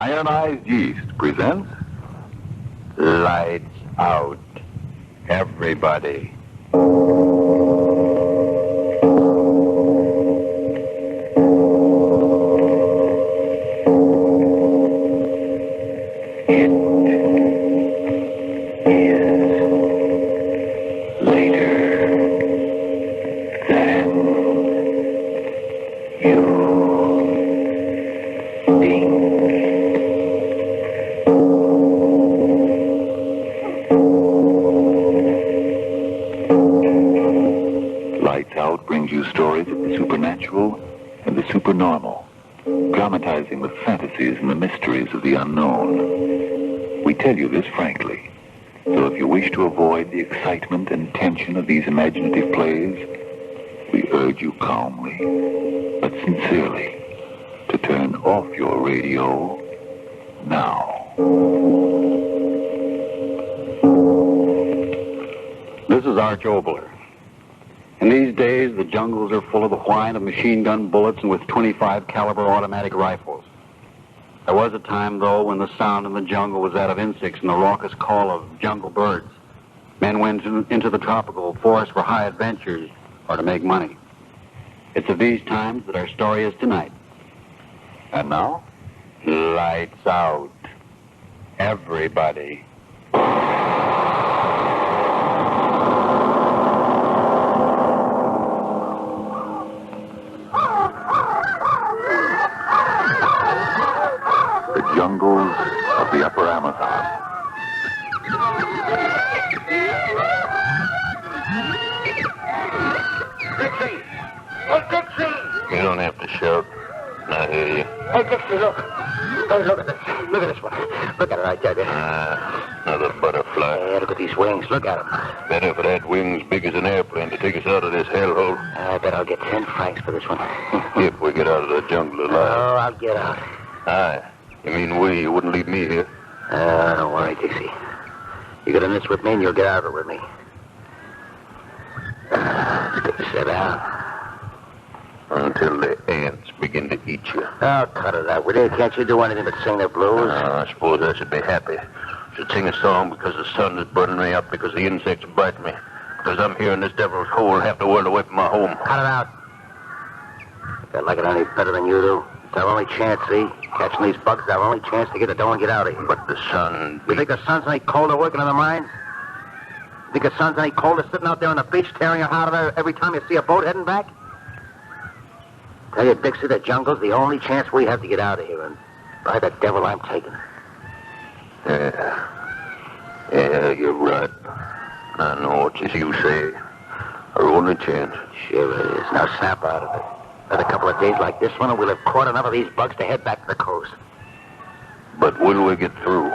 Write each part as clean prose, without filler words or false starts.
Ionized Yeast presents Lights Out, Everybody. Stories of the supernatural and the supernormal, dramatizing the fantasies and the mysteries of the unknown. We tell you this frankly, so if you wish to avoid the excitement and tension of these imaginative plays, we urge you calmly, but sincerely, to turn off your radio now. This is Arch Oboler. In these days, the jungles are full of the whine of machine gun bullets and with .25 caliber automatic rifles. There was a time, though, when the sound in the jungle was that of insects and the raucous call of jungle birds. Men went into the tropical forest for high adventures or to make money. It's of these times that our story is tonight. And now, lights out, everybody. Jungles of the Upper Amazon. Dixie! Hey, Dixie! You don't have to shout. I hear you. Hey, Dixie, look. Hey, look at this. Look at this one. Look at it, I tell you. Another butterfly. Yeah, look at these wings. Look at them. Better if it had wings big as an airplane to take us out of this hellhole. I bet I'll get 10 francs for this one. If we get out of the jungle alive. Oh, I'll get out. Aye. You mean we? You wouldn't leave me here? Don't worry, Dixie. You get in this with me and you'll get out of it with me. Sit down. Until the ants begin to eat you. Oh, cut it out, will you? Can't you do anything but sing the blues? I suppose I should be happy. Should sing a song because the sun is burning me up, because the insects bite me, because I'm here in this devil's hole, half the world away from my home. Cut it out. If I like it any better than you do, it's our only chance, see? Catching these bugs is our only chance to get the dough and get out of here. But the sun... You think the sun's any colder working in the mines? You think the sun's any colder sitting out there on the beach tearing your heart out every time you see a boat heading back? Tell you, Dixie, the jungle's the only chance we have to get out of here, and by the devil, I'm taking it. Yeah, you're right. I know it's as you say. Our only chance. Sure it is. Now snap out of it. Another couple of days like this one, and we'll have caught enough of these bugs to head back to the coast. But will we get through?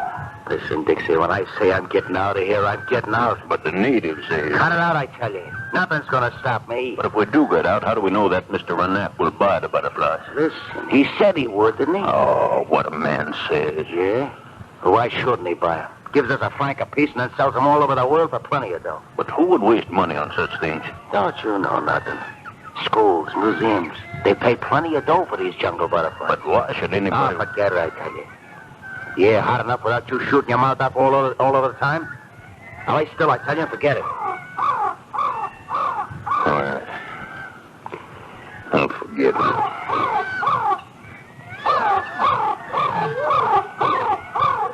Listen, Dixie, when I say I'm getting out of here, I'm getting out. But the natives say... Cut it out, I tell you. Nothing's going to stop me. But if we do get out, how do we know that Mr. Renap will buy the butterflies? Listen, he said he would, didn't he? Oh, what a man says. Yeah? Well, why shouldn't he buy them? Gives us a franc apiece and then sells them all over the world for plenty of dough. But who would waste money on such things? Don't you know nothing? Schools, museums. They pay plenty of dough for these jungle butterflies. But why should anybody... Oh, forget it, I tell you. Yeah, hot enough without you shooting your mouth up all over the time? Now, lay still, I tell you, and forget it. All right. I'll forget it.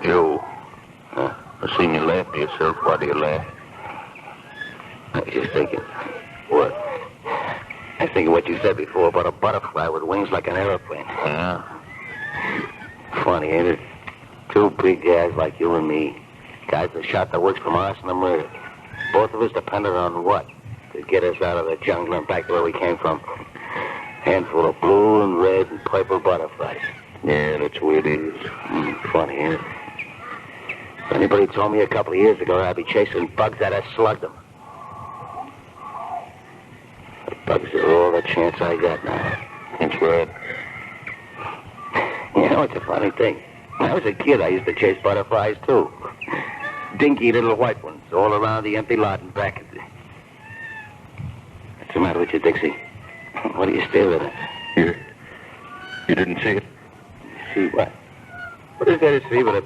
Joe, I seen you laugh to yourself. Why do you laugh? I was just thinking. What? I was thinking what you said before about a butterfly with wings like an airplane. Yeah? Funny, ain't it? Two big guys like you and me. Guys that shot the works from arson and murder. Both of us depended on what? To get us out of the jungle and back to where we came from. Handful of blue and red and purple butterflies. Yeah, that's the way it is. Funny, ain't it? If anybody told me a couple of years ago I'd be chasing bugs, I'd have slugged them. The bugs are all the chance I got now. That's right. You know, it's a funny thing. When I was a kid, I used to chase butterflies, too. Dinky little white ones, all around the empty lot and back at the... What's the matter with you, Dixie? What are you staring at? You didn't see it? See what? What is that to see but a...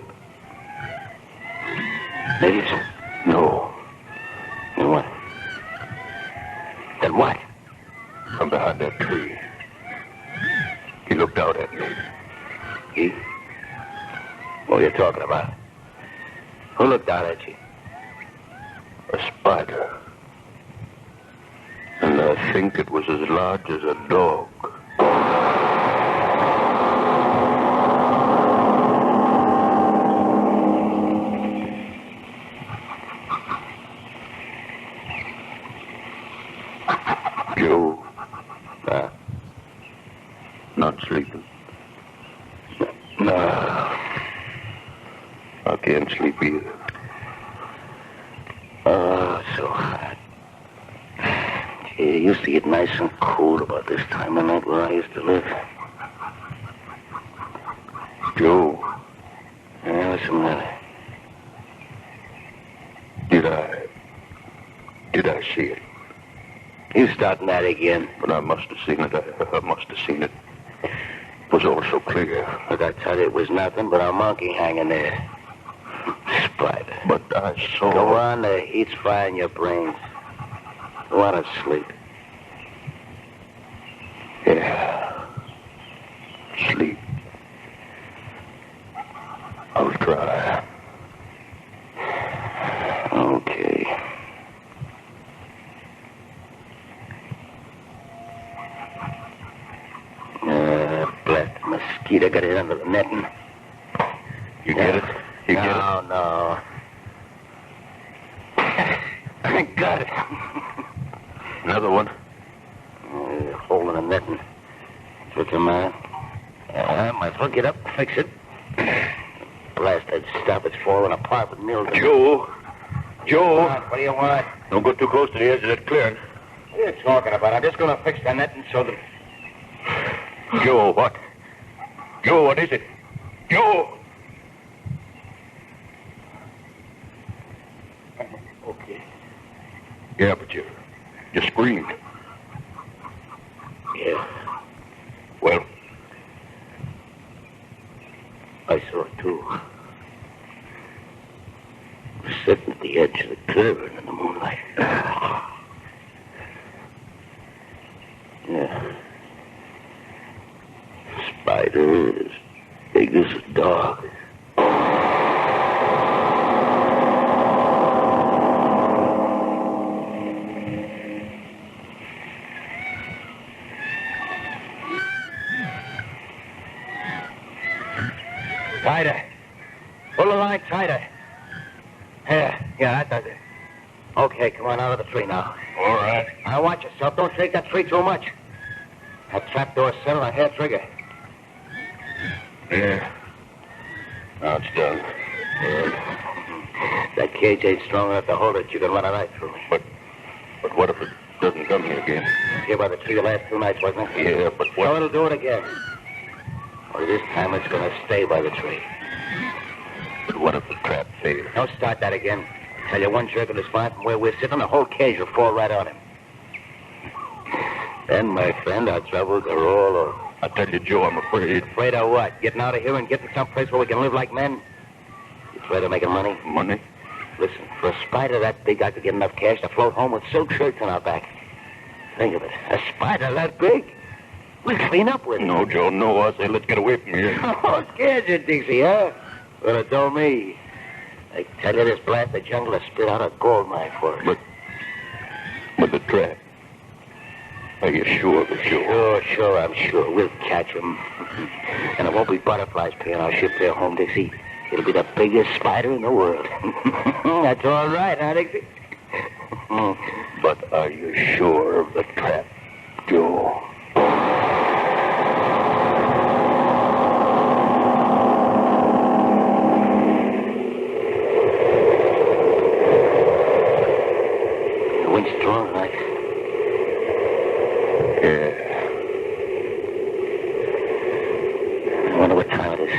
Maybe it's... No. Then what? Then what? From behind that tree. He looked out at me. He? What are you talking about? Who looked out at you? A spider. And I think it was as large as a dog. Joe. Not sleeping. No. I can't sleep either. Oh, so hot. Gee, it used to get nice and cool about this time of night where I used to live. Joe. Yeah, what's the matter? Did I see it? You starting that again? But I must have seen it. I must have seen it. It was all so clear. But I tell you, it was nothing but a monkey hanging there. Spider. But I saw... Go on, the heat's frying your brains. Go on and sleep. Yeah. Sleep. I'll try. Okay. Blast mosquito got it under the netting. You get it? You get it? No. I got it. Another one? Hole in the netting. What's the matter? Might as well get up and fix it. Blast that stuff. It's falling apart with mildew. Joe! What do you want? Don't go too close to the edge of that clearing. What are you talking about? I'm just going to fix the netting so that... Joe, what? Joe, what is it? Joe! Okay. Yeah, but you screamed. Yeah. Well, I saw it too. We're sitting at the edge of the clearing in the moonlight. Yeah. Spider as big as a dog. Tighter. Pull the line tighter. Yeah, that does it. Okay, come on out of the tree now. all right. Now watch yourself. Don't shake that tree too much. That trapdoor's set on a hair trigger. Yeah. Now it's done. That cage ain't strong enough to hold it. You can run it right through me. But what if it doesn't come here again? Here by the tree the last 2 nights, wasn't it? Yeah, but So what? it'll do it again. Only this time it's going to stay by the tree. But what if the trap fails? Don't start that again. Tell you, one jerk of the spine from where we're sitting, the whole cage will fall right on him. Then, my friend, our troubles are all over. I tell you, Joe, I'm afraid. Afraid of what? Getting out of here and getting someplace where we can live like men? You afraid of making money? Money? Listen, for a spider that big, I could get enough cash to float home with silk shirts on our back. Think of it. A spider that big. We'll clean up with it. No, Joe, no. I say let's get away from here. Oh, scared you, Dixie, huh? Well, it don't me. I tell you, this blast of jungle has spit out a gold mine for us. But the trap. Are you sure of it, Joe? Sure, I'm sure. We'll catch them. And it won't be butterflies paying our ship fare home, Dixie. It'll be the biggest spider in the world. That's all right, huh, Dixie? But are you sure of the trap, Joe? The wind's strong tonight. Yeah. I wonder what time it is.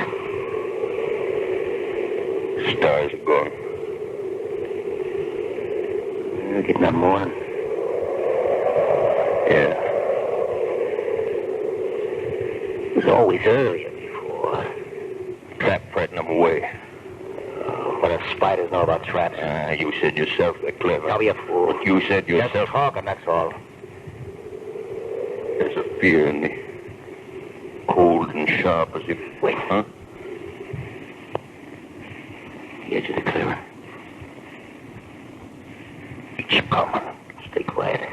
Stars are gone. We're getting up morning. Yeah. It was always earlier before. Trap frighten them away. What do spiders know about traps? You said yourself they're clever. Don't be a fool. But you said yourself... Just talking, that's all. There's a fear in me. Cold and sharp as if... Wait. Huh? The edge of the clearing. It's coming. Stay quiet.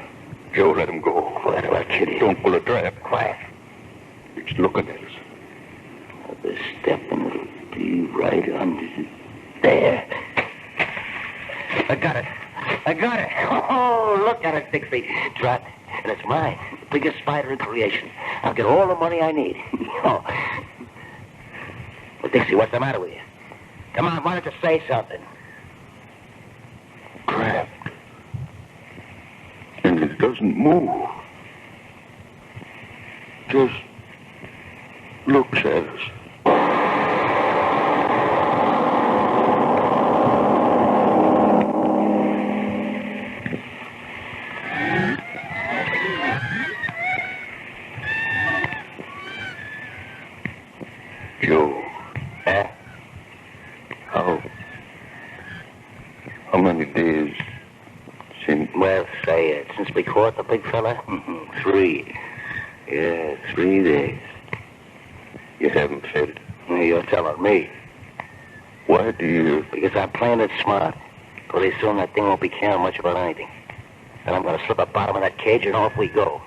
Joe, let him go. Quiet or I'll kill you. Don't pull a trap. Quiet. It's looking at us. Another step and it'll be right under there. I got it. Oh, look at it, Dixie. Trap. And it's mine. The biggest spider in creation. I'll get all the money I need. Oh. Well, Dixie, what's the matter with you? Come on, why don't you say something? Trapped. And it doesn't move. Just looks at us. Joe. Huh? How many days since... Well, say it. Since we caught the big fella? 3. Yeah, 3 days. You haven't fed it. You're telling me. Why do you... Because I'm playing it smart. Pretty soon that thing won't be caring much about anything. Then I'm going to slip a bottom of that cage and off we go.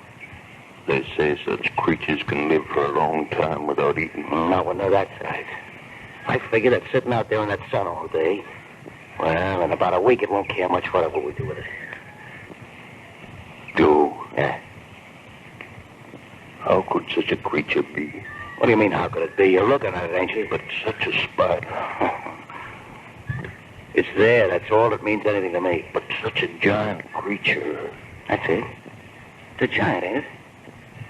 They say such creatures can live for a long time without eating. Not when they're that size. I figure that sitting out there in that sun all day, well, in about a week it won't care much whatever we do with it. Joe, Yeah. how could such a creature be? What do you mean, how could it be? You're looking at it, ain't you? But such a spider. It's there. That's all that means anything to me. But such a giant creature. That's it. It's a giant, ain't it?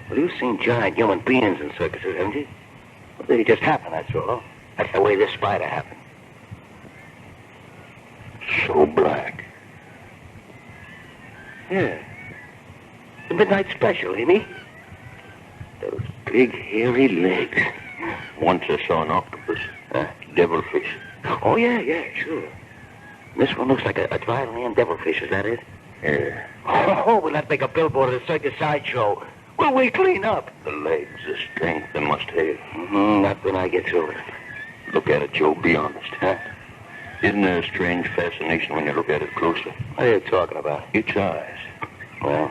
Well, you've seen giant human beings in circuses, haven't you? Well, they just happen, that's all. That's the way this spider happened. So black. Yeah. The midnight special, ain't he? Those big, hairy legs. Once I saw an octopus. Devilfish. Oh, yeah, sure. This one looks like a dry land devilfish, is that it? Yeah. Oh, we'll have to make a billboard at the circus sideshow. Will we clean up? The legs, the strength they must have. Not when I get through it. Look at it, Joe. Be honest. Huh? Isn't there a strange fascination when you look at it closer? What are you talking about? Its eyes. Well,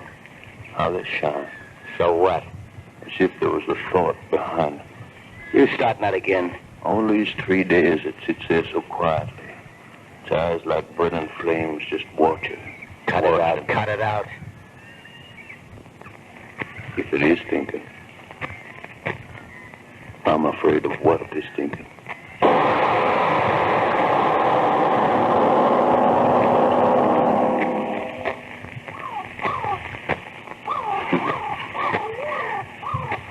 How they shine. so what? As if there was a thought behind it. You starting that again? All these 3 days it sits there so quietly. Its eyes like burning flames just watching. Cut it out. If it is thinking, I'm afraid of what it is thinking.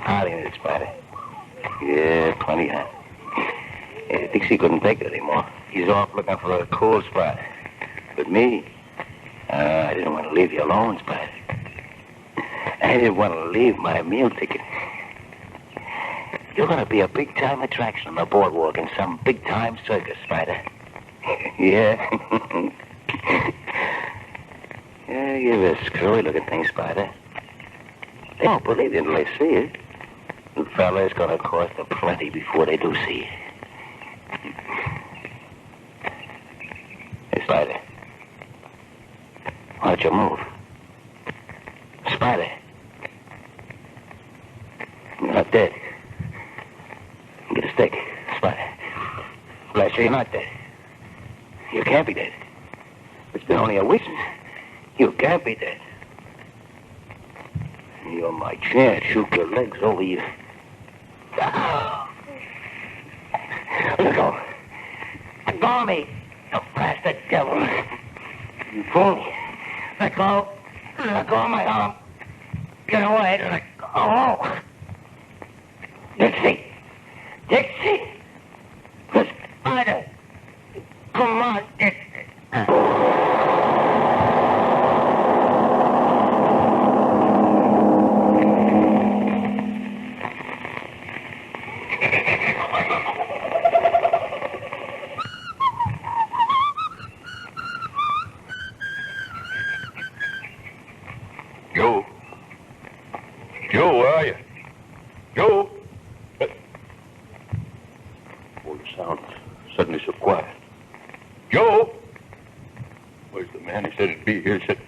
Howdy, Miss Spider. Yeah, plenty of. Dixie couldn't take it anymore. He's off looking for a cool spot. But me, I didn't want to leave you alone, Spider. I didn't want to leave my meal ticket. You're going to be a big-time attraction on the boardwalk in some big-time circus, Spider. Yeah? Yeah, you're a screwy-looking thing, Spider. They won't believe you until they see it. The fella's going to cost them plenty before they do see it. Hey, Spider. Why don't you move? Spider. You're not dead. Get a stick, Spider. Blast you, you're not dead. You can't be dead. It's been only a week. You can't be dead. You're my chance. Shoot your legs over you. Let go. Let go of me. You blasted devil. You fool me. Let go. Let go of my arm. Get away. Let go. Dixie. Dixie. The spider. Come on, Dixie. before the sound was suddenly so quiet. Joe! Where's the man? He said he'd be here. He said...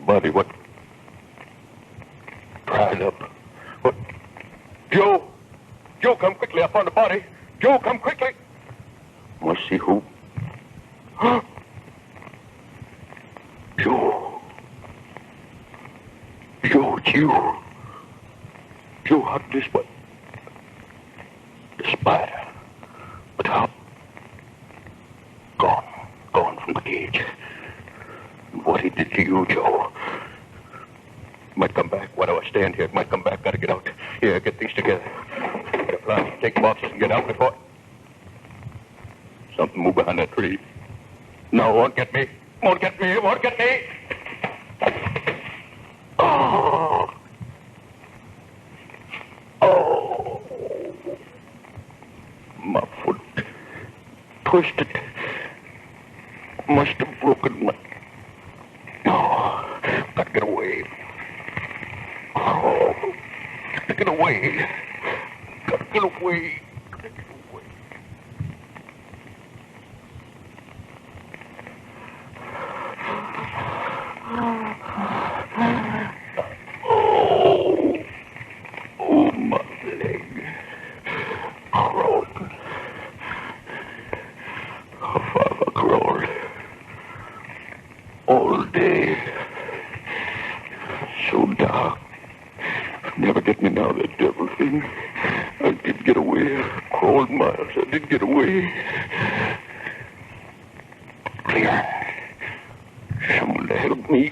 Buddy, what? Dried up. What? Joe! Joe, come quickly. I found a body. Joe, come quickly. Must see who? Huh? Joe. Joe, it's you. Joe, how did this... What? The spider. But how? Gone from the cage. What he did to you, Joe. Might come back. Why do I stand here? It might come back. Gotta get out. Yeah, get things together. Get a plan. Take the boxes and get out before... Something move behind that tree. No, won't get me. Won't get me. Won't get me. Oh. Oh. My foot. Twisted. Must have broken my... No. Gotta get away. Oh. Gotta get away. Gotta get away. Gotta get away. Oh, my leg. Crawled. Father crawled. All day. So dark. Never get me now, that devil thing. I did get away. Crawled miles. I did get away. Clear. Someone to help me.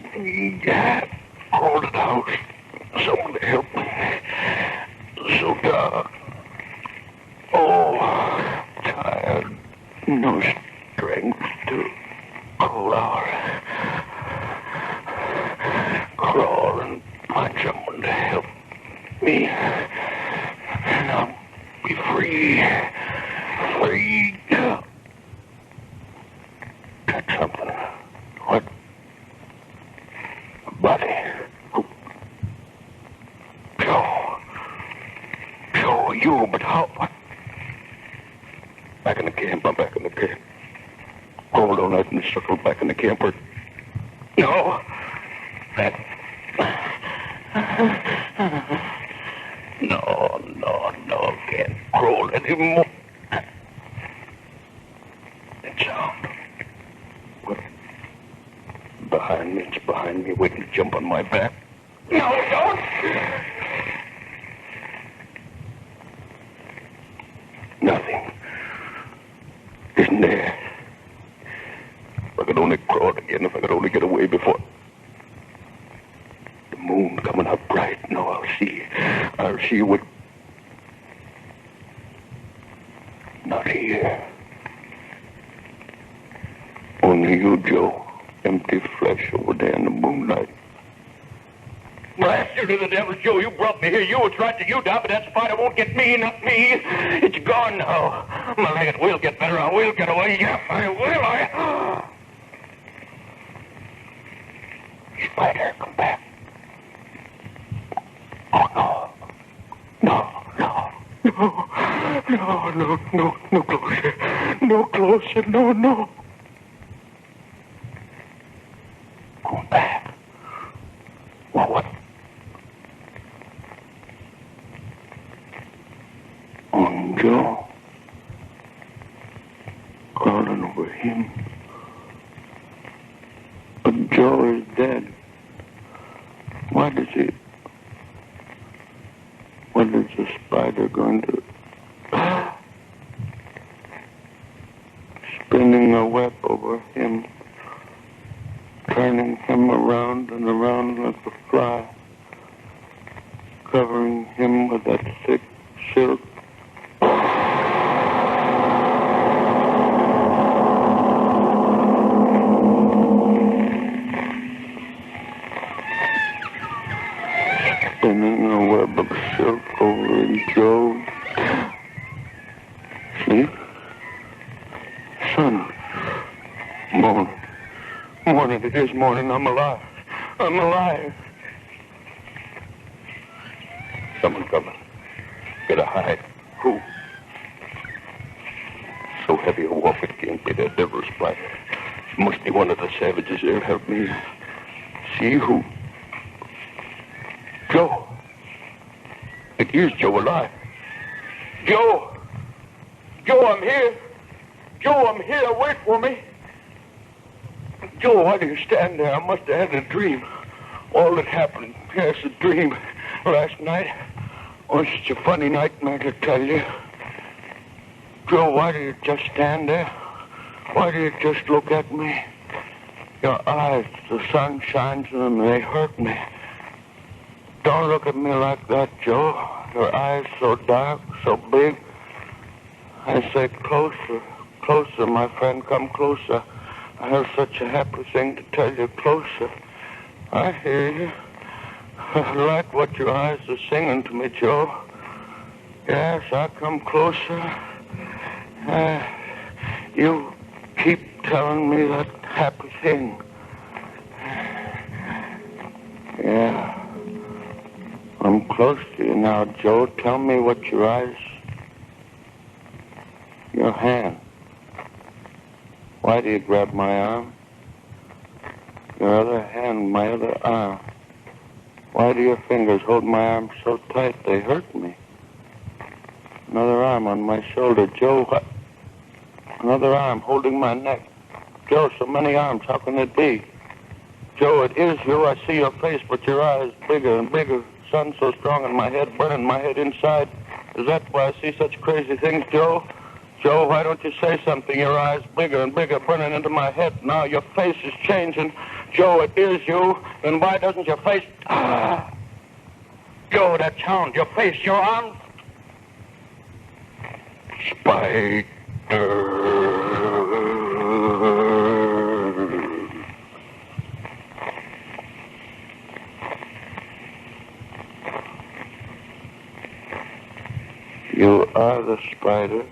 Crawled to the house. Someone to help me. So dark. Oh, tired. No strength to crawl out. Crawl and find someone to help me. And I'll be free. Free. Got something. What? A body. Joe, you, but how? What? Back in the camp. I'm back in the camp. Crawled all night and circled back in the camp. No. That. No. Can't crawl anymore. That sound. What? Behind me. It's behind me, waiting to jump on my back. No, don't! Nothing. Isn't there? If I could only crawl again, if I could only get away before... The moon coming up bright. No, I'll see what... Not here. Only you, Joe. Empty flesh over there in the moonlight. Blast you to the devil, Joe. You brought me here. You were trying to you down, but that spider won't get me, not me. It's gone now. My leg, it will get better. I will get away. Yeah, I will. Spider, come back. Oh, no. No closer. No closer. No. Go back. Well, what? On Joe. Crawling over him. But Joe is dead. What is the spider going to... Spinning a web over him. Turning him around and around like a fly. Covering him with that thick silk. Spinning a web of silk over Joe. Sleep? Sun. Morning. It is morning. I'm alive. Someone coming. Gotta hide. Who? So heavy a wolf it can't be that devil spider. It must be one of the savages there. Help me. See who? Joe. It is Joe alive. Joe! Joe, I'm here. Joe, I'm here. Wait for me. Joe, why do you stand there? I must have had a dream. All that happened, yes, a dream. Last night. Oh, it's such a funny nightmare to tell you. Joe, why do you just stand there? Why do you just look at me? Your eyes, the sun shines in them, they hurt me. Don't look at me like that, Joe. Your eyes so dark, so big. I say closer, closer, my friend, come closer. I have such a happy thing to tell you, closer. I hear you. I like what your eyes are singing to me, Joe. Yes, I come closer. You keep telling me that happy thing. Yeah. I'm close to you now, Joe. Tell me what your eyes... Your hand. Why do you grab my arm? Your other hand, my other arm. Why do your fingers hold my arm so tight they hurt me? Another arm on my shoulder. Joe, what? Another arm holding my neck. Joe, so many arms, how can it be? Joe, it is you. I see your face, but your eyes bigger and bigger. Sun so strong in my head, burning my head inside. Is that why I see such crazy things, Joe? Joe, why don't you say something? Your eyes bigger and bigger, burning into my head. Now your face is changing. Joe, it is you. Then why doesn't your face... Ah! Joe, that sound, your face, your arms... Spider... You are the spider.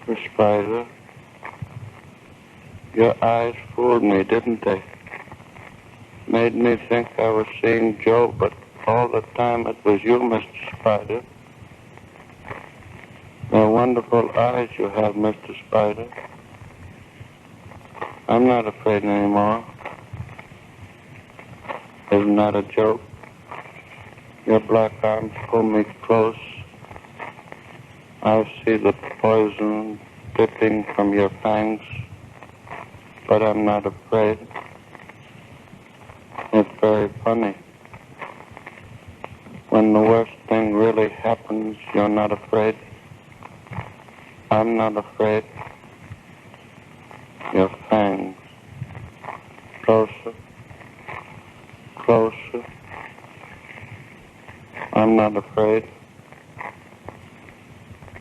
The spider. Your eyes fooled me, didn't they? Made me think I was seeing Joe, but all the time it was you, Mr. Spider. The wonderful eyes you have, Mr. Spider. I'm not afraid anymore. Isn't that a joke? Your black arms pull me close. I see the poison dripping from your fangs, but I'm not afraid. It's very funny. When the worst thing really happens, you're not afraid. I'm not afraid. Your fangs. Closer. Closer. I'm not afraid.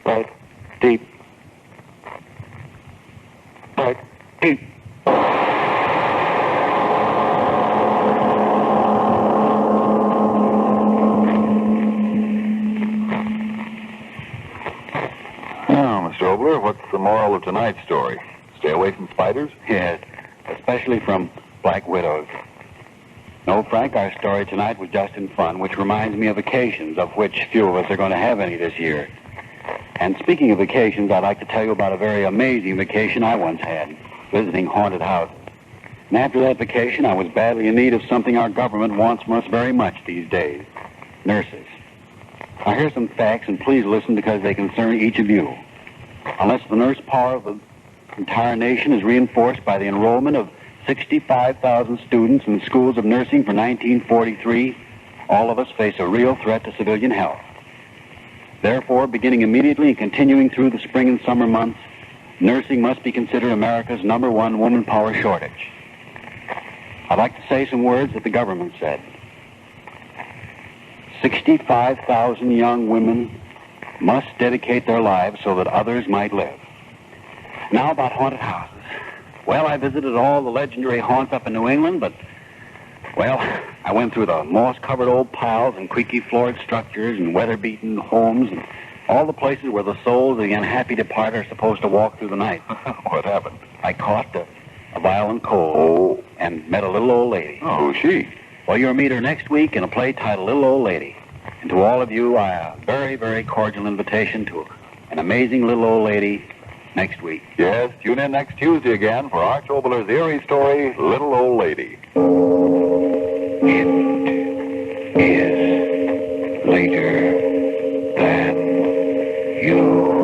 Right deep. Right deep. Mr. Oboler, what's the moral of tonight's story? Stay away from spiders? Yes, especially from black widows. No, Frank, our story tonight was just in fun, which reminds me of vacations, of which few of us are going to have any this year. And speaking of vacations, I'd like to tell you about a very amazing vacation I once had, visiting haunted houses. And after that vacation, I was badly in need of something our government wants from us very much these days: nurses. Now, here's some facts, and please listen because they concern each of you. Unless the nurse power of the entire nation is reinforced by the enrollment of 65,000 students in the schools of nursing for 1943, all of us face a real threat to civilian health. Therefore, beginning immediately and continuing through the spring and summer months, nursing must be considered America's #1 woman power shortage. I'd like to say some words that the government said. 65,000 young women must dedicate their lives so that others might live. Now about haunted houses. Well, I visited all the legendary haunts up in New England, but, well, I went through the moss-covered old piles and creaky-floored structures and weather-beaten homes and all the places where the souls of the unhappy departed are supposed to walk through the night. What happened? I caught a violent cold and met a little old lady. Oh, who's she? Well, you'll meet her next week in a play titled Little Old Lady. And to all of you, a very, very cordial invitation to an amazing little old lady next week. Yes, tune in next Tuesday again for Arch Oboler's eerie story, Little Old Lady. It is later than you